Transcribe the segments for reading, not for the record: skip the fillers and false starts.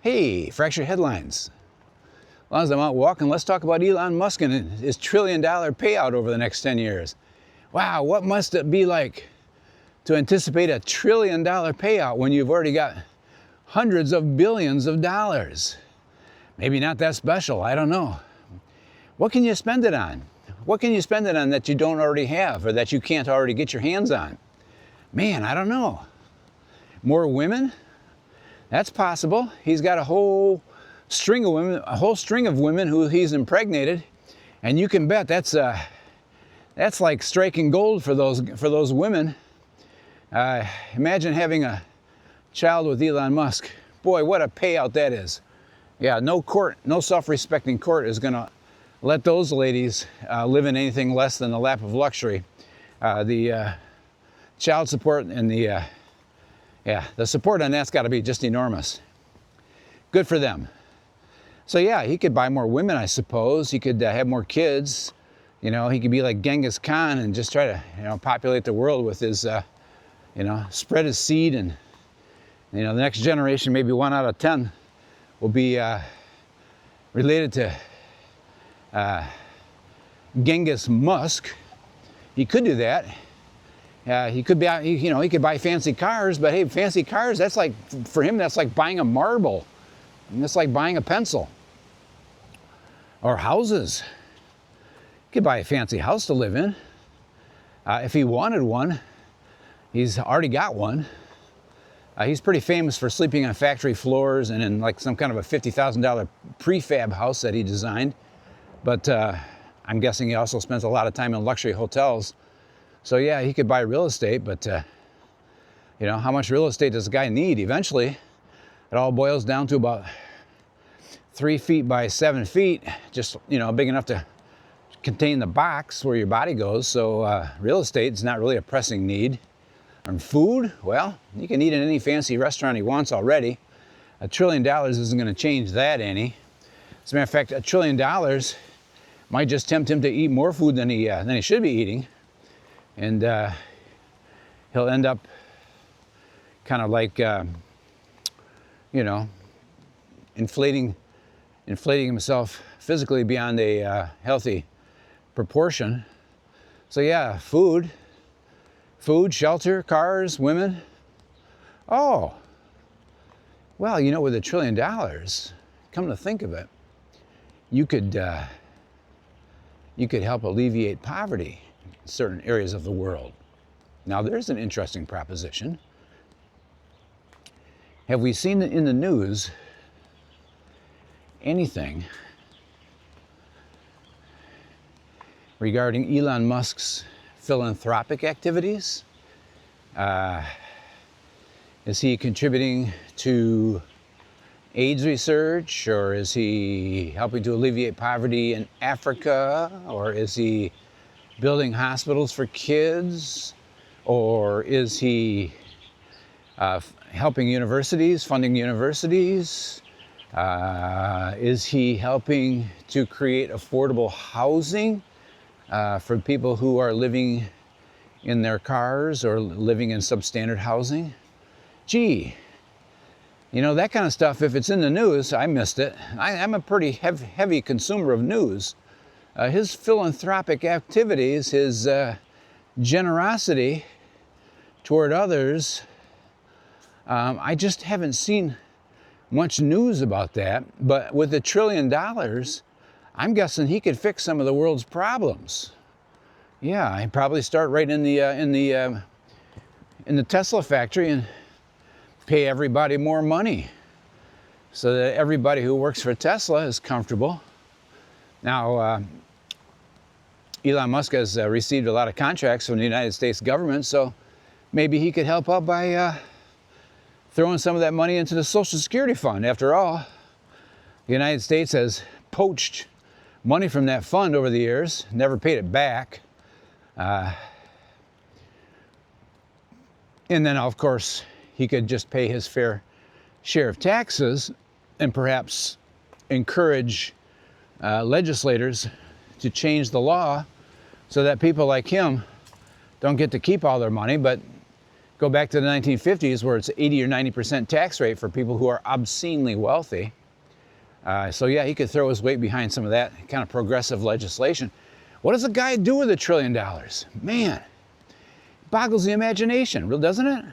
Hey, fractured headlines. As long as I'm out walking, let's talk about Elon Musk and his $1 trillion payout over the next 10 years. Wow, what must it be like to anticipate $1 trillion payout when you've already got hundreds of billions of dollars? Maybe not that special, I don't know. What can you spend it on? What can you spend it on that you don't already have or that you can't already get your hands on? Man, I don't know. More women? That's possible. He's got a whole string of women who he's impregnated, and you can bet that's like striking gold for those women. Imagine having a child with Elon Musk. Boy, what a payout that is. Yeah, no self-respecting court is going to let those ladies live in anything less than the lap of luxury. The child support and the support on that's got to be just enormous. Good for them. So yeah, he could buy more women, I suppose. He could have more kids. You know, he could be like Genghis Khan and just try to, populate the world with his, spread his seed, and, the next generation, maybe 1 out of 10, will be related to Genghis Musk. He could do that. He could buy fancy cars, but hey, fancy cars, for him, that's like buying a marble. And that's like buying a pencil. Or houses. He could buy a fancy house to live in. If he wanted one, he's already got one. He's pretty famous for sleeping on factory floors and in like some kind of a $50,000 prefab house that he designed. But I'm guessing he also spends a lot of time in luxury hotels. So yeah, he could buy real estate, but how much real estate does a guy need? Eventually, it all boils down to about 3 feet by 7 feet, just big enough to contain the box where your body goes. So real estate is not really a pressing need. And food, well, you can eat in any fancy restaurant he wants already. $1 trillion isn't going to change that any. As a matter of fact, $1 trillion might just tempt him to eat more food than he should be eating. And he'll end up kind of like, inflating himself physically beyond a healthy proportion. So yeah, food, shelter, cars, women. Oh, well, with $1 trillion, come to think of it, you could help alleviate poverty in certain areas of the world. Now, there's an interesting proposition. Have we seen in the news anything regarding Elon Musk's philanthropic activities? Is he contributing to AIDS research, or is he helping to alleviate poverty in Africa, or is he building hospitals for kids, or is he helping universities, funding universities? Is he helping to create affordable housing for people who are living in their cars or living in substandard housing? Gee, that kind of stuff, if it's in the news, I missed it. I'm a pretty heavy consumer of news. His philanthropic activities, his generosity toward others, I just haven't seen much news about that. But with $1 trillion, I'm guessing he could fix some of the world's problems. Yeah, he'd probably start right in the Tesla factory and pay everybody more money so that everybody who works for Tesla is comfortable. Now, Elon Musk has received a lot of contracts from the United States government, so maybe he could help out by throwing some of that money into the Social Security fund. After all, the United States has poached money from that fund over the years, never paid it back. And then, of course, he could just pay his fair share of taxes and perhaps encourage legislators to change the law so that people like him don't get to keep all their money, but Go back to the 1950s where it's 80 or 90% tax rate for people who are obscenely wealthy. So yeah, he could throw his weight behind some of that kind of progressive legislation. What does a guy do with $1 trillion? Man, boggles the imagination, doesn't it?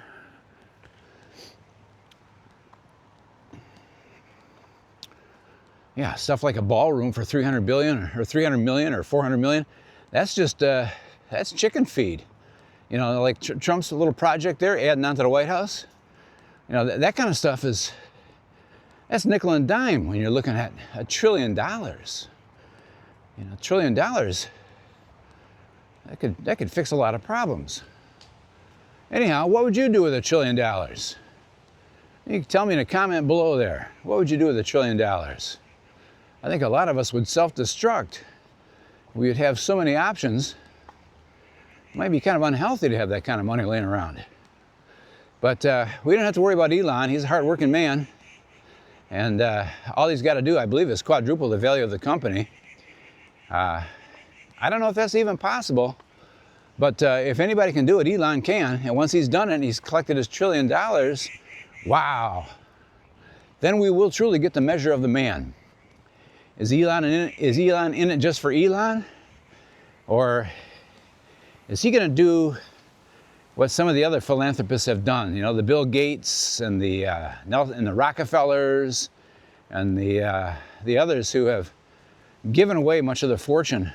Yeah, stuff like a ballroom for 300 billion or 300 million or 400 million. That's just, that's chicken feed. You know, like Trump's little project there, adding on to the White House. You know, that kind of stuff is, that's nickel and dime when you're looking at $1 trillion. You know, $1 trillion, that could fix a lot of problems. Anyhow, what would you do with $1 trillion? You can tell me in a comment below there. What would you do with $1 trillion? I think a lot of us would self-destruct. We would have so many options. It might be kind of unhealthy to have that kind of money laying around. But we don't have to worry about Elon. He's a hard-working man. And all he's got to do, I believe, is quadruple the value of the company. I don't know if that's even possible. But if anybody can do it, Elon can. And once he's done it and he's collected his $1 trillion, wow. Then we will truly get the measure of the man. Is Elon in it just for Elon? Or is he going to do what some of the other philanthropists have done? You know, the Bill Gates and the Rockefellers and the others who have given away much of their fortune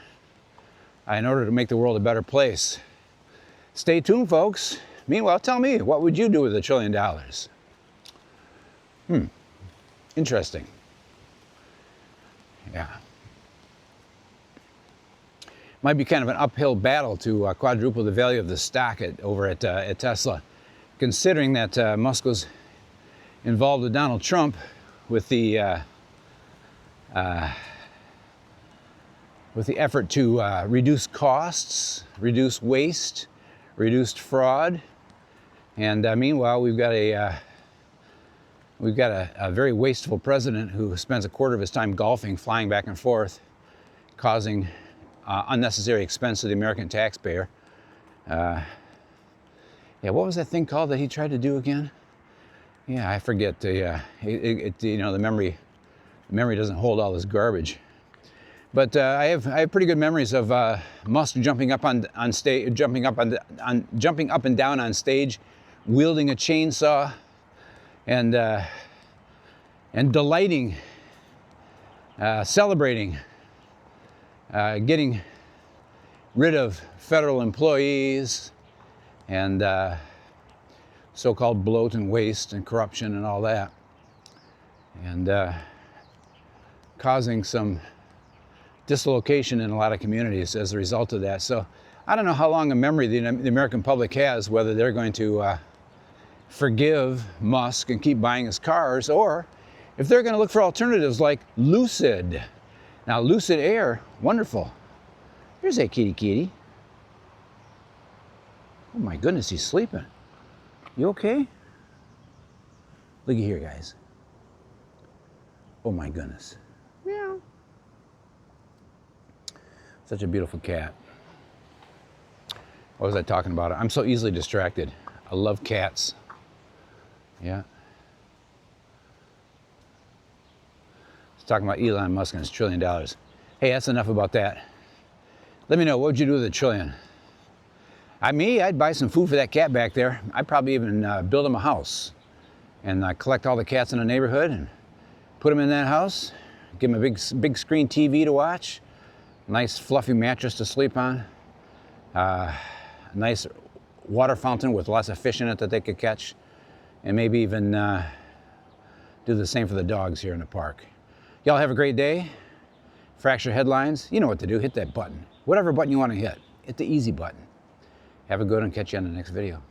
in order to make the world a better place. Stay tuned, folks. Meanwhile, tell me, what would you do with $1 trillion? Interesting. Yeah. Might be kind of an uphill battle to quadruple the value of the stock over at Tesla, considering that Musk was involved with Donald Trump with the effort to reduce costs, reduce waste, reduce fraud, and meanwhile we've got a very wasteful president who spends a quarter of his time golfing, flying back and forth, causing unnecessary expense to the American taxpayer. Yeah, what was that thing called that he tried to do again? Yeah, I forget. You know, the memory doesn't hold all this garbage. But I have pretty good memories of Musk jumping up on stage, jumping up and down on stage, wielding a chainsaw, and delighting, celebrating, getting rid of federal employees and so-called bloat and waste and corruption and all that, and causing some dislocation in a lot of communities as a result of that. So I don't know how long a memory the American public has, whether they're going to forgive Musk and keep buying his cars, or if they're going to look for alternatives like Lucid. Now, Lucid Air, wonderful. Here's a kitty. Oh my goodness, he's sleeping. You okay? Look at here, guys. Oh my goodness. Meow. Such a beautiful cat. What was I talking about? I'm so easily distracted. I love cats. Yeah. Talking about Elon Musk and his $1 trillion. Hey, that's enough about that. Let me know, what would you do with $1 trillion? I'd buy some food for that cat back there. I'd probably even build him a house and collect all the cats in the neighborhood and put them in that house, give him a big screen TV to watch, nice fluffy mattress to sleep on, a nice water fountain with lots of fish in it that they could catch, and maybe even do the same for the dogs here in the park. Y'all have a great day. Fracture headlines, you know what to do. Hit that button. Whatever button you want to hit. Hit the easy button. Have a good one. Catch you on the next video.